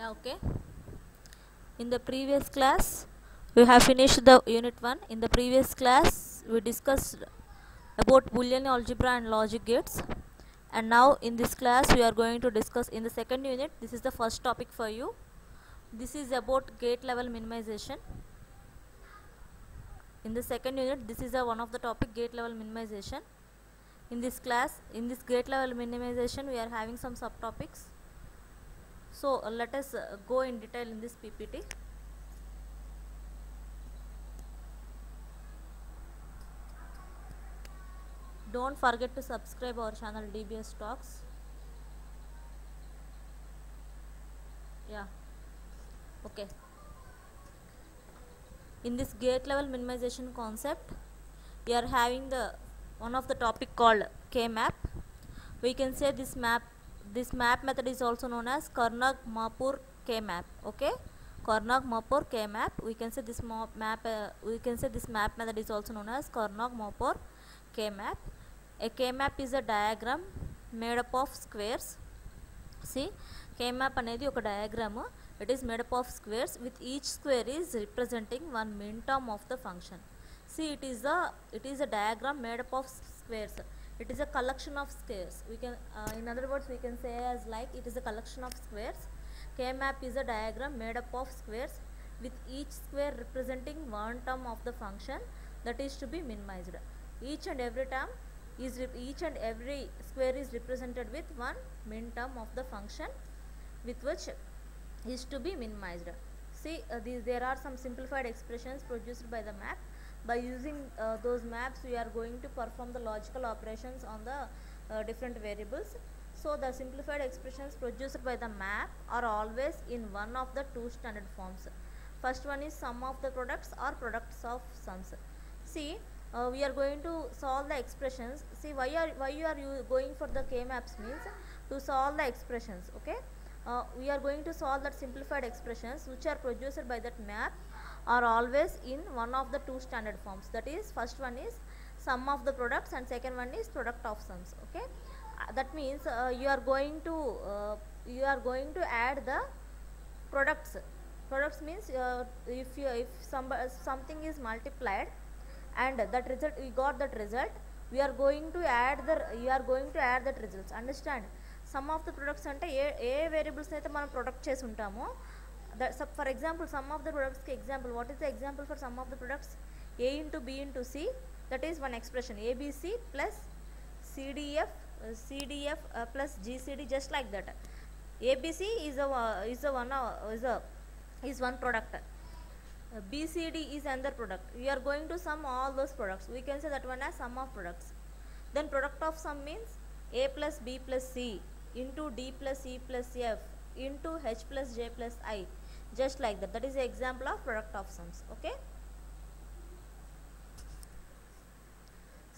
Yeah, okay. In the previous class, we have finished the unit 1. In the previous class, we discussed about Boolean algebra and logic gates. And now in this class, we are going to discuss in the second unit. This is the first topic for you. This is about gate level minimization. In the second unit, this is one of the topic, gate level minimization. In this class, in this gate level minimization, we are having some subtopics. So let us go in detail in this PPT. Don't forget to subscribe our channel DBS Talks. Yeah. Okay. In this gate level minimization concept, we are having the one of the topic called K-map. We can say this map method is also known as Karnaugh-Mapur K-map. Okay, Karnaugh-Mapur K-map. We can say this map method is also known as Karnaugh-Mapur K-map. A K-map is a diagram made up of squares. See, K-map అనేది ఒక diagram. It is made up of squares with each square is representing one minterm of the function. See, it is a diagram made up of squares. It is a collection of squares. We can in other words we can say as like it is a collection of squares. K-map is a diagram made up of squares with each square representing one term of the function that is to be minimized. Each and every square is represented with one minterm of the function with which is to be minimized. See, there are some simplified expressions produced by the map. By using those maps, we are going to perform the logical operations on the different variables. So the simplified expressions produced by the map are always in one of the two standard forms. First one is sum of the products or products of sums. See, we are going to solve the expressions. See, why are you going for the K-maps means to solve the expressions. Okay, we are going to solve that simplified expressions which are produced by that map are always in one of the two standard forms. That is, first one is sum of the products and second one is product of sums. Okay, that means you are going to add the products. Products means if something is multiplied and that result we got that result, you are going to add that results. Understand? Sum of the products ante A variables అయితే మనం product చేసి ఉంటామో, for example sum of the products ki example, what is the example for sum of the products? A into B into C, that is one expression, ABC plus CDF plus GCD, just like that. ABC is one product, BCD is another product. We are going to sum all those products. We can say that one as sum of products. Then product of sum means A plus B plus C into D plus E plus F into H plus J plus I, just like that. That is the example of product of sums. Okay,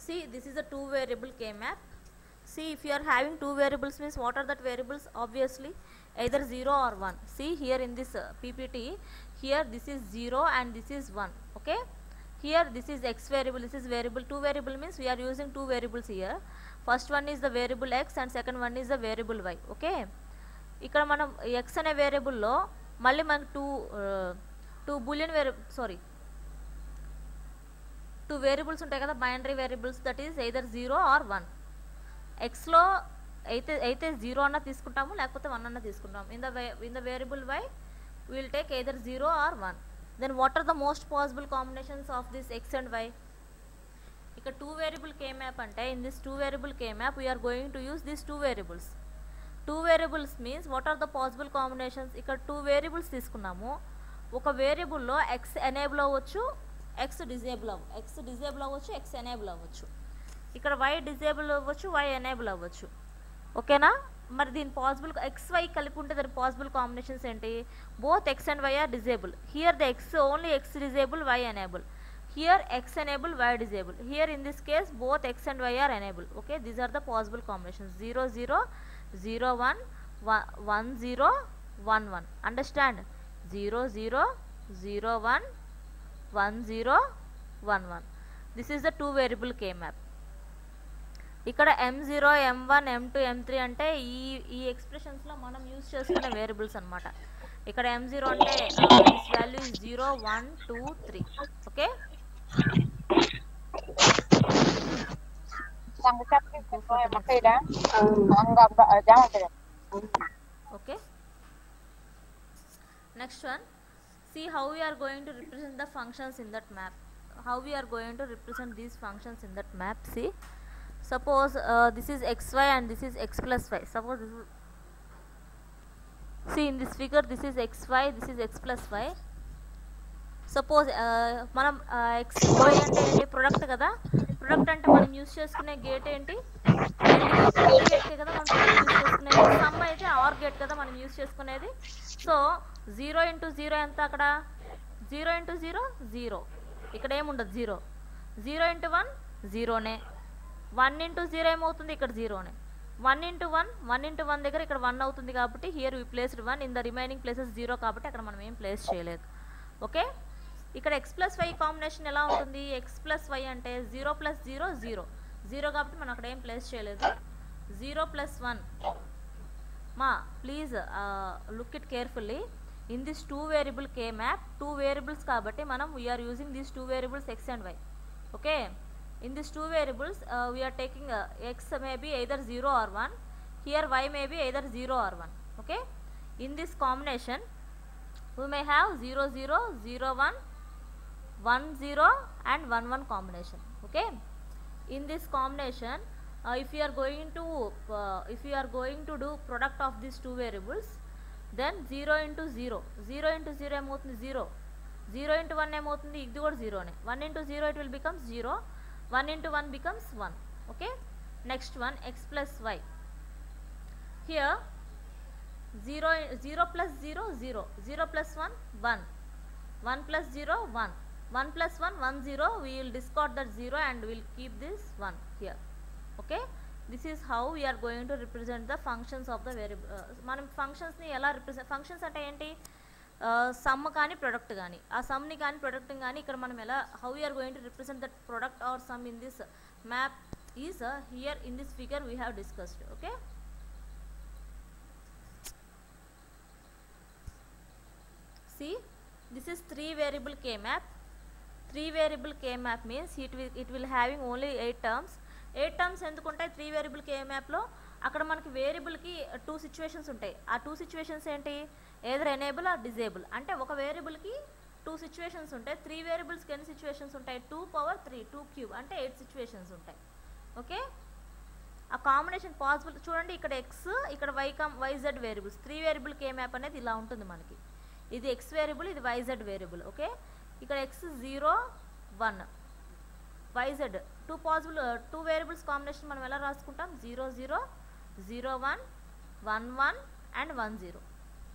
see, this is a two variable K-map. See, if you are having two variables means what are that variables? Obviously either 0 or 1. See, here in this PPT, here this is 0 and this is 1. Okay, here this is x variable, this is variable. Two variable means we are using two variables here. First one is the variable x and second one is the variable y. Okay, ఇక్కడ మనం x అనే వేరియబుల్లో మళ్ళీ మనకు two variables ఉంటాయి కదా, binary variables. That is either 0 or 1. ఎక్స్లో అయితే 0 అన్న తీసుకుంటాము, లేకపోతే 1 అన్న తీసుకుంటాము. In the variable y will take either 0 or 1. Then what are the most possible combinations of this x and y? ఇక్కడ టూ వేరియబుల్ K-మ్యాప్ అంటే in this two variable K map we are going to use this two variables. Two variables means what are the possible combinations? ఇక్కడ two variables తీసుకున్నాము. ఒక వేరియబుల్లో x enable అవ్వచ్చు, x disable అవ్వచ్చు, x enable అవ్వచ్చు. ఇక్కడ y disable అవ్వచ్చు, వై ఎనేబుల్ అవ్వచ్చు. ఓకేనా? మరి దీని పాసిబుల్ ఎక్స్ వై కలిపి ఉంటే దాని పాసిబుల్ కాంబినేషన్స్ ఏంటి? Both x and y are disable. Here the x only x disable, y enable. Here x enable, y disable. Here in this case both x and y are enable. Okay, these are the possible combinations: 0 0 0 1 1 0 1 1. Understand? 0 0 0 1 1 0 1 1. This is the two variable K-map. ఇక్కడ m0 m1 m2 m3 అంటే ఈ ఎక్స్ప్రెషన్స్లో మనం use చేసుకునే variables అనమాట. ఇక్కడ m0 అంటే this value is 0 1 2 3. Okay, go for the next one. Okay, next one, see how we are going to represent the functions in that map. How we are going to represent these functions in that map. See, suppose this is xy and this is x plus y. Suppose this is, see in this figure, this is xy, this is x plus y. Suppose మనం X why అంటే ఏంటి, product కదా. Product అంటే మనం use చేసుకునే gate ఏంటి, gate కదా మనం యూజ్ చేసుకునేది. సమ్ అయితే ఆర్ గేట్ కదా మనం యూజ్ చేసుకునేది. సో 0 ఇంటూ 0 ఎంత, అక్కడ 0 ఇంటూ 0 0, ఇక్కడ ఏముండదు 0. 0 ఇంటూ 1 0నే. 1 ఇంటూ 0 ఏమవుతుంది, ఇక్కడ 0నే. 1 ఇంటూ 1 ఇంటూ 1 దగ్గర ఇక్కడ 1 అవుతుంది కాబట్టి here we placed 1 in the remaining places 0, కాబట్టి అక్కడ మనం ఏం ప్లేస్ చేయలేదు. ఓకే, ఇక్కడ x ప్లస్ వై కాంబినేషన్ ఎలా ఉంటుంది, x ప్లస్ వై అంటే 0 ప్లస్ 0 0 0 కాబట్టి మనం అక్కడ ఏం ప్లేస్ చేయలేదు. 0 ప్లస్ 1 మా please look it carefully. In this 2 variable K map 2 variables కాబట్టి మనం we're using these 2 variables x and y. Okay, in this 2 variables we're taking x may be either 0 or 1, here y may be either 0 or 1. Okay, in this combination we may have 0 0 0 1 1 0 and 1 1 combination. Okay, in this combination if you are going to do product of these 2 variables, then 0 into 0 0 into 0 ఏమవుతుంది 0, 0 into 1 ఏమవుతుంది, ఇది కూడా 0నే. 1 into 0 it will become 0, 1 into 1 becomes 1. Okay, next one, x plus y. Here 0 0 plus 0 0 0 plus 1 1 1 plus 0 1 1 plus 1 1 0, we will discard that 0 and we will keep this 1 here. Okay, this is how we are going to represent the functions of the variable. మనం functions ని ఎలా represent, functions అంటే ఏంటి, some కానీ product కానీ, ఆ some ని కానీ ప్రొడక్ట్ కానీ ఇక్కడ మనం ఎలా, how we are going to represent that product or sum in this map is here in this figure we have discussed. Okay, see, this is 3 variable k map. 3 variable k map means it will having only 8 terms. 8 terms ఎందుకుంటాయి 3 variable k map లో, అక్కడ మనకి వేరియబుల్కి 2 situations ఉంటాయి. ఆ 2 situations ఏంటి, either enable are disable. అంటే ఒక వేరియబుల్కి 2 situations ఉంటాయి. 3 వేరియబుల్స్కి ఎన్ని సిచ్యువేషన్స్ ఉంటాయి, 2 పవర్ 3 2 క్యూబ్ అంటే 8 సిచ్యువేషన్స్ ఉంటాయి. ఓకే, ఆ కాంబినేషన్ పాసిబుల్ చూడండి. ఇక్కడ x, ఇక్కడ yz variables. 3 variable k map అనేది ఇలా ఉంటుంది మనకి. ఇది x వేరియబుల్, ఇది yz వేరియబుల్. ఓకే, ఇక్కడ x 0 1 yz 2 possible 2 variables combination మనం ఎలా రాసుకుంటాం, 0 0 0 1 1 1 and 1 0.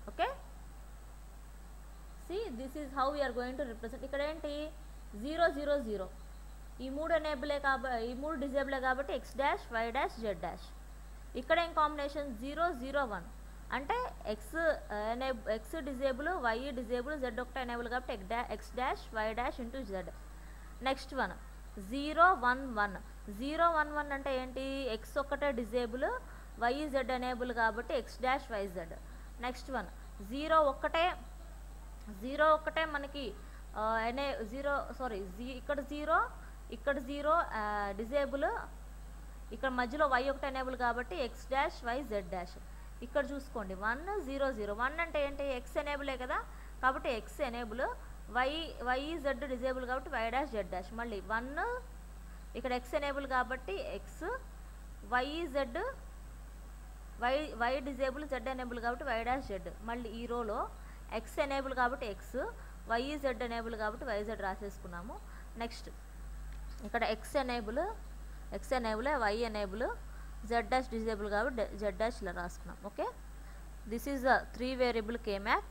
Okay, see this is how we're going to represent. ఇక్కడ ఏంటి 0 0 0, ఈ 3 ఎనేబులే కాబట్టి, ఈ 3 డిజేబులే కాబట్టి x dash y dash z dash. ఇక్కడ ఏం కాంబినేషన్ 0 0 1 అంటే x disable, y disable, z ఒకటే ఎనేబుల్ కాబట్టి x dash y dash into z. Next one 0 1 1 0 1 1 అంటే ఏంటి, x ఒకటే డిజేబుల్, y z ఎనేబుల్ కాబట్టి x dash y z. Next one 0 ఒక్కటే మనకి ఇక్కడ 0 ఇక్కడ 0 డిజేబుల్, ఇక్కడ మధ్యలో y ఒకటే ఎనేబుల్ కాబట్టి x dash y z dash. ఇక్కడ చూసుకోండి 1 0 0 1 అంటే ఏంటి, x ఎనేబులే కదా కాబట్టి x enable, y z disable కాబట్టి y డాష్ z డాష్. మళ్ళీ 1 ఇక్కడ x ఎనేబుల్ కాబట్టి x, y disable, z enable కాబట్టి y డాష్ z. మళ్ళీ ఈ రోలో x ఎనేబుల్ కాబట్టి x, y z ఎనేబుల్ కాబట్టి y z రాసేసుకున్నాము. నెక్స్ట్ ఇక్కడ x enable, y enable, z dash disable కాబట్టి z డాష్ ఇలా రాసుకున్నాం. Okay, this is the 3 variable k map.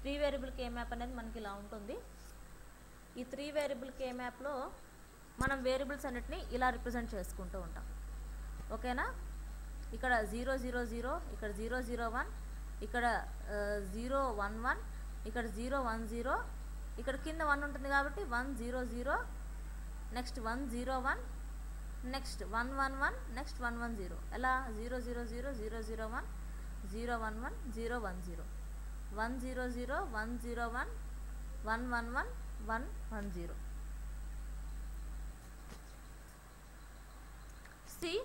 3 variable k map అనేది మనకి ఇలా ఉంటుంది. ఈ 3 వేరియబుల్ k మ్యాప్లో మనం వేరియబుల్స్ అన్నిటిని ఇలా రిప్రజెంట్ చేసుకుంటూ ఉంటాం. ఓకేనా, ఇక్కడ 0 0 0, ఇక్కడ 0 0 1, ఇక్కడ 0 1 1, ఇక్కడ 0 1 0, ఇక్కడ కింద 1 ఉంటుంది కాబట్టి 1 0 0, నెక్స్ట్ 1 0 1, నెక్స్ట్ 1 1 1, నెక్స్ట్ 1 1 0. ఎలా 0 0 0 0 0 1 0 1 1 0 1 0. 100 101 111 110. See,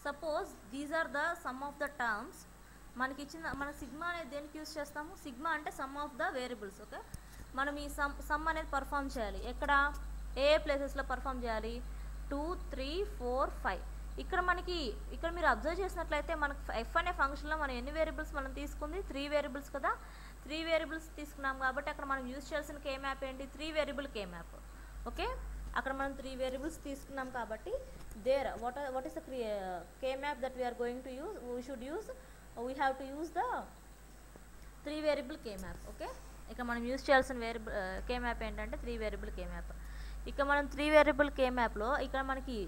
suppose these are the sum of the terms. మనకి ఇచ్చిన మన సిగ్మా అనేది దేనికి యూజ్ చేస్తాము? సిగ్మా అంటే some of the variables. Okay, మనం ఈ సమ్ అనేది పర్ఫామ్ చేయాలి. ఎక్కడ ఏ ప్లేసెస్లో పర్ఫామ్ చేయాలి? 2 3 4 5. ఇక్కడ మీరు అబ్జర్వ్ చేసినట్లయితే మనకు ఎఫ్ అనే ఫంక్షన్లో మనం ఎన్ని వేరియబుల్స్ మనం తీసుకుంది? 3 వేరియబుల్స్ కదా. 3 వేరియబుల్స్ తీసుకున్నాం కాబట్టి అక్కడ మనం యూజ్ చేయాల్సిన కే మ్యాప్ ఏంటి? 3 వేరియబుల్ కే మ్యాప్. ఓకే, అక్కడ మనం 3 వేరియబుల్స్ తీసుకున్నాం కాబట్టి there what is the K map that we're going to use? We have to use the 3 variable K map. Okay, ఇక మనం యూజ్ చేయాల్సిన వేరియబుల్ కే మ్యాప్ ఏంటంటే 3 వేరియబుల్ కే మ్యాప్. ఇక మనం 3 వేరియబుల్ కే మ్యాప్లో ఇక్కడ మనకి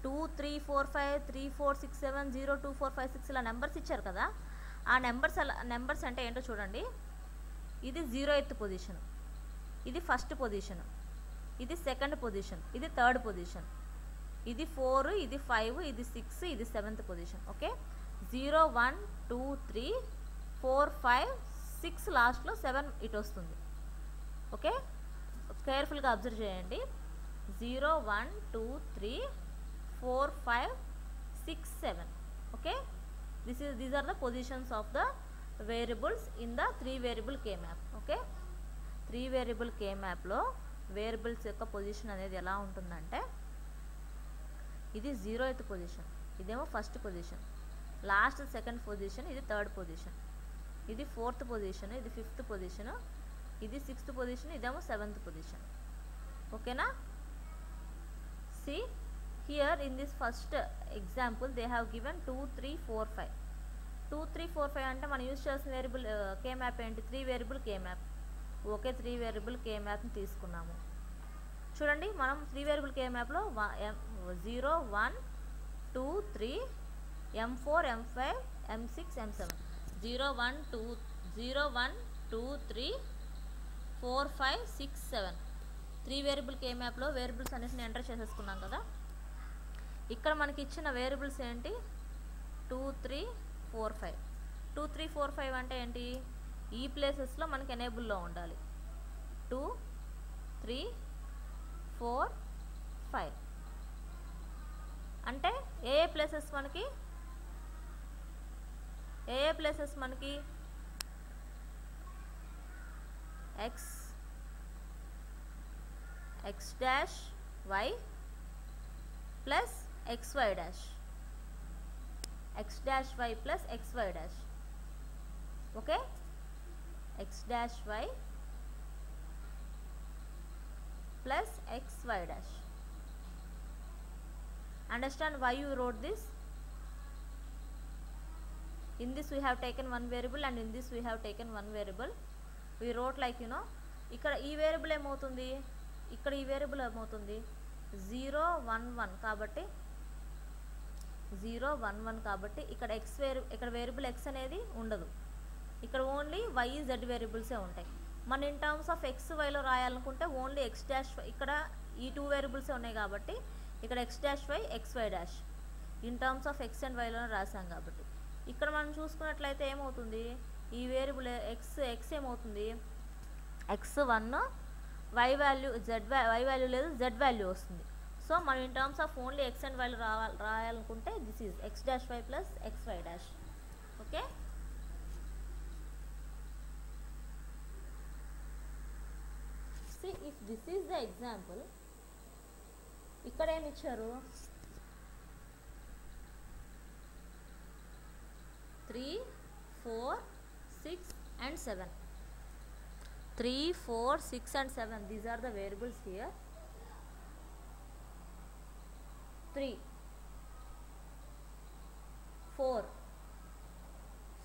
2 3 4 5 3 4 6 7 0 2 4 5 6 ఇలా నెంబర్స్ ఇచ్చారు కదా. ఆ నెంబర్స్ అంటే ఏంటో చూడండి. ఇది 0th పొజిషన్, ఇది ఫస్ట్ పొజిషన్, ఇది సెకండ్ పొజిషన్, ఇది థర్డ్ పొజిషన్, ఇది 4, ఇది 5, ఇది 6, ఇది 7th పొజిషన్. ఓకే, 0 1 2 3 4 5 6 లాస్ట్లో 7 ఇటు వస్తుంది. ఓకే, కేర్ఫుల్గా అబ్జర్వ్ చేయండి. 0 1 2 3 4 5 6 7. Okay, these are the positions of the variables in the 3 variable K map. Okay, 3 variable K మ్యాప్లో వేరియబుల్స్ యొక్క పొజిషన్ అనేది ఎలా ఉంటుందంటే, ఇది 0th పొజిషన్, ఇదేమో first position, last second position, ఇది థర్డ్ పొజిషన్, ఇది 4th పొజిషన్, ఇది 5th పొజిషన్, ఇది 6th పొజిషన్, ఇదేమో 7th పొజిషన్. ఓకేనా? See here in this first example they have given 2 3 4 5. 2 3 4 5 అంటే మనం యూజ్ చేసిన వేరియబుల్ కే మ్యాప్ ఏంటి? 3 variable K map. Okay, 3 variable K మ్యాప్ని తీసుకున్నాము. చూడండి, మనం 3 వేరియబుల్ కే మ్యాప్లో 0 1 2 3 M4 M5 M6 M7 0 1 2 3 4 5 6 7 3 variable K మ్యాప్లో వేరియబుల్స్ అన్నిటిని ఎంటర్ చేసేసుకున్నాం కదా. ఇక్కడ మనకి ఇచ్చిన వేరియబుల్స్ ఏంటి? 2 3 4 5. 2 3 4 5 అంటే ఏంటి? ఈ ప్లేసెస్లో మనకి ఎనేబుల్లో ఉండాలి. 2 3 4 5 అంటే ఏ ప్లేసెస్ మనకి x dash y plus xy dash, x dash y plus xy dash. Okay, x dash y plus xy dash. Understand why you wrote this? In this we have taken one variable and in this we have taken one variable. We wrote like ఇక్కడ ఈ variable ఏమవుతుంది? ఇక్కడ ఈ variable ఏమవుతుంది? 0 1 1 కాబట్టి 0 1 1 కాబట్టి ఇక్కడ ఇక్కడ వేరియబుల్ x అనేది ఉండదు. ఇక్కడ ఓన్లీ y z వేరియబుల్సే ఉంటాయి. మన ఇన్ టర్మ్స్ ఆఫ్ ఎక్స్ వైలో రాయాలనుకుంటే ఓన్లీ ఎక్స్ డాష్ వై, ఇక్కడ ఈ 2 వేరియబుల్సే ఉన్నాయి కాబట్టి ఇక్కడ x dash y xy dash in terms of x and వైలో రాసాం కాబట్టి. ఇక్కడ మనం చూసుకున్నట్లయితే ఏమవుతుంది? ఈ వేరియబుల్ ఎక్స్ ఏమవుతుంది? x1 y value y value లేదు, z వాల్యూ వస్తుంది. సో మనం in terms of only x and వైలో రాయాలనుకుంటే this is x dash y plus xy dash. Okay, if this is the example, ఇక్కడ ఏమి ఇచ్చారు? 3 4 6 and 7. 3 4 6 and 7, these are the variables here. 3 4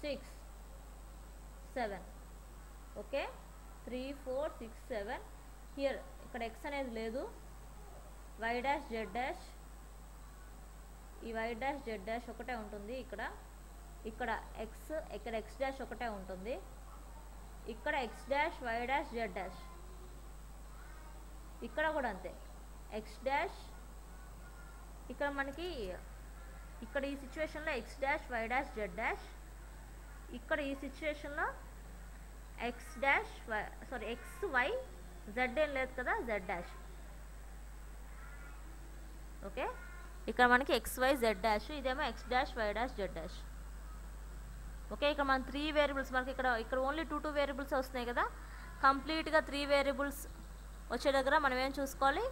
6 7. Okay, 3 4 6 7. Here ఇక్కడ x అనేది లేదు, y dash z dash, ఈ y dash z dash ఒకటే ఉంటుంది. ఇక్కడ ఇక్కడ x డాష్ ఒకటే ఉంటుంది. ఇక్కడ x dash y dash z dash, ఇక్కడ కూడా అంతే x డాష్. ఇక్కడ మనకి ఇక్కడ ఈ సిచ్యువేషన్లో x dash y dash z dash, ఇక్కడ ఈ సిచ్యువేషన్లో x dash y, sorry x y z ఏం లేదు కదా, జెడ్ డాష్. ఓకే, ఇక్కడ మనకి ఎక్స్ వై జెడ్ డాష్, ఇదేమో x dash y dash z dash. Okay, ఇక్కడ మన 3 వేరియబుల్స్ మనకి ఇక్కడ ఓన్లీ 2 వేరియబుల్స్ వస్తున్నాయి కదా. కంప్లీట్గా 3 వేరియబుల్స్ వచ్చే దగ్గర మనం ఏం చూసుకోవాలి,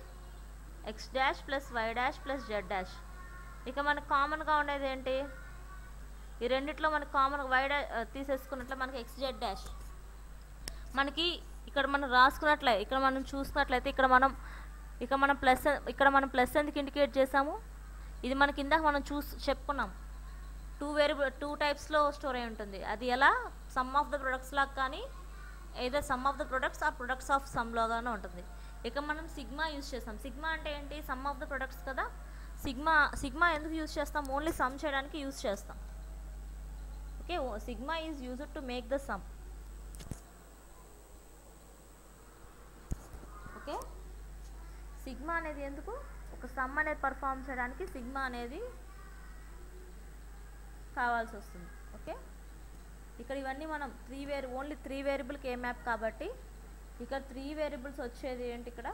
x dash plus y dash plus z dash. ఇక మనకు కామన్గా ఉండేది ఏంటి, ఈ రెండిట్లో మనకు కామన్ వై డాష్ తీసేసుకున్నట్లు మనకి ఎక్స్ జెడ్ డాష్. మనకి ఇక్కడ మనం రాసుకున్నట్లే, ఇక్కడ మనం చూసుకున్నట్లయితే ఇక్కడ మనం ప్లస్ ఎందుకు ఇండికేట్ చేసాము, ఇది మనకి ఇందాక మనం చెప్పుకున్నాం 2 టైప్స్లో స్టోర్ అయి ఉంటుంది. అది ఎలా, సమ్ ఆఫ్ ద ప్రొడక్ట్స్ లాగా కానీ, ఏదో సమ్ ఆఫ్ ద ప్రొడక్ట్స్ ఆ ప్రొడక్ట్స్ ఆఫ్ సమ్లోగానే ఉంటుంది. ఇక మనం సిగ్మా యూజ్ చేస్తాం. సిగ్మా అంటే ఏంటి, సమ్ ఆఫ్ ద ప్రొడక్ట్స్ కదా. సిగ్మా ఎందుకు యూజ్ చేస్తాం, ఓన్లీ సమ్ చేయడానికి యూజ్ చేస్తాం. Okay, sigma is used to make the sum. Okay, sigma అనేది ఎందుకు, ఒక సమ్ అనేది పర్ఫామ్ చేయడానికి సిగ్మా అనేది కావాల్సి వస్తుంది. ఓకే, ఇక్కడ ఇవన్నీ మనం ఓన్లీ 3 వేరియబుల్కి ఏ మ్యాప్ కాబట్టి ఇక్కడ 3 వేరియబుల్స్ వచ్చేది ఏంటి, ఇక్కడ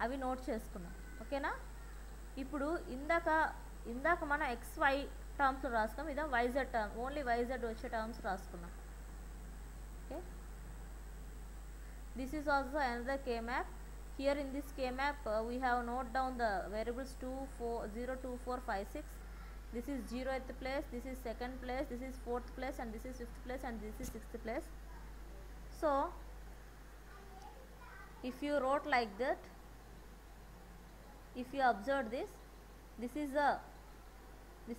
అవి నోట్ చేసుకున్నాం. ఓకేనా, ఇప్పుడు ఇందాక మనం XY టర్మ్స్లో రాసుకున్నాం, ఇదా YZ టర్మ్, ఓన్లీ YZ వచ్చే టర్మ్స్ రాసుకున్నాం. Okay, this is also another K map. Here in this K map we have note down the variables 2, 4, 0, 2, 4, 5, 6. This is 0th place, this is 2nd place, this is 4th place, and this is 5th place, and this is 6th place. So if you wrote like that, if you observe this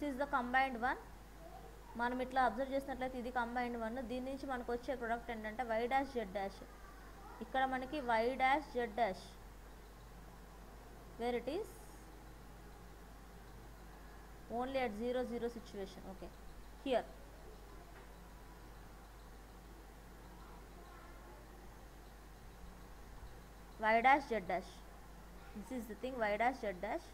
is the combined one. మనం ఇట్లా observe చేసినట్లయితే ఇది combined one. దీని నుంచి మనకు వచ్చే product ఏంటంటే why dash z dash. ఇక్కడ మనకి y dash z dash, where it is only at 0, 0 situation. Okay, here y dash z dash, this is the thing, y dash z dash.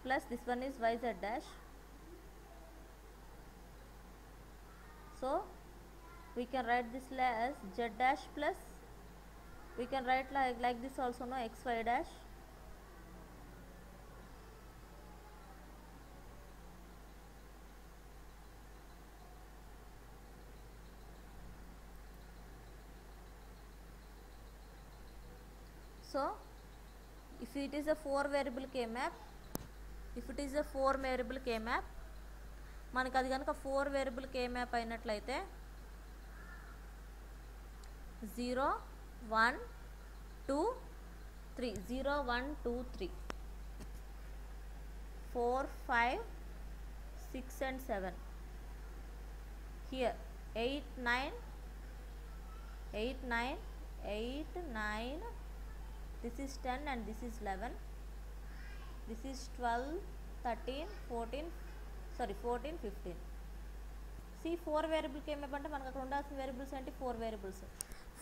Plus this one is yz dash. So we can write this as z dash plus, we can write like this also, no, xy dash. So if it is a 4 variable K map, if it is a 4 variable K map, మనకి అది కనుక 4 variable K map అయినట్లయితే 0, 1, 2, 3, 0, 1, 2, 3, 4, 5, 6 and 7. Here 8, 9, 8, 9, 8, 9, this is 10 and this is 11. This is 12, 13, 14, 15. See 4 variable K map అంటే మనకు అక్కడ ఉండాల్సిన variables ఏంటి, 4 variables.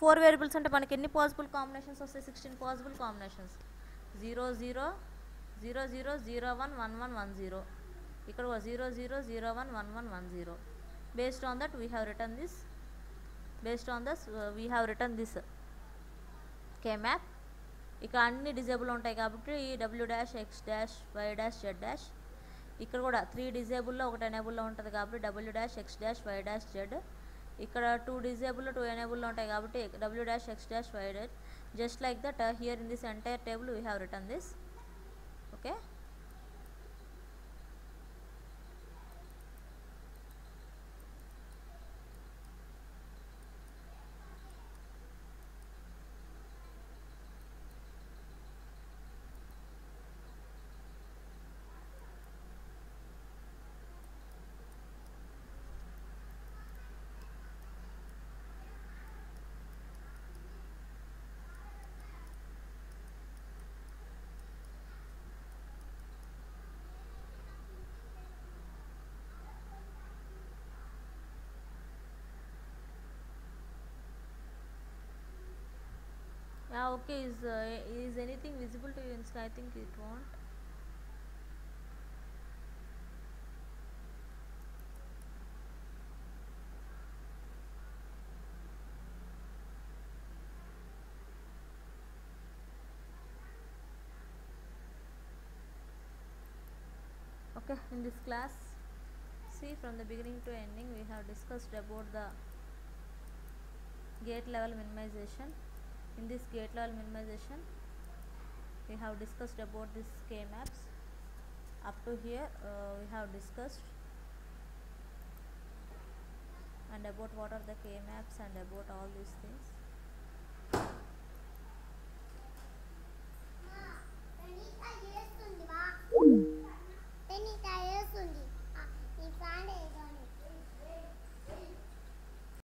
4 variables అంటే మనకి ఎన్ని పాసిబుల్ కాంబినేషన్స్ వస్తాయి, 16 పాసిబుల్ కాంబినేషన్స్. 0, 0, 0, 0, 0, 1, 1, 1, 1, 0. ఇక్కడ 0, 0, 0, 1, 1, 1, 1, 0. Based on that we have written this. Based on this we have written this K map. ఇక అన్ని డిజేబుల్ ఉంటాయి కాబట్టి డబ్ల్యూ dash, x dash, y dash, z dash. ఇక్కడ కూడా 3 డిజేబుల్లో 1 ఎనేబుల్లో ఉంటుంది కాబట్టి డబ్ల్యూ dash, x dash, y dash, z. ఇక్కడ 2 డిజేబుల్లో 2 ఎనేబుల్లో ఉంటాయి కాబట్టి డబ్ల్యూ dash, x dash, y dash. Just like that here in this entire table we have written this. Okay, Okay, is anything visible to you in sky? I think it won't. Okay, in this class, see, from the beginning to ending we have discussed about the gate level minimization. In this gate level minimization we have discussed about this K maps. Up to here we have discussed and about what are the K maps and about all these things.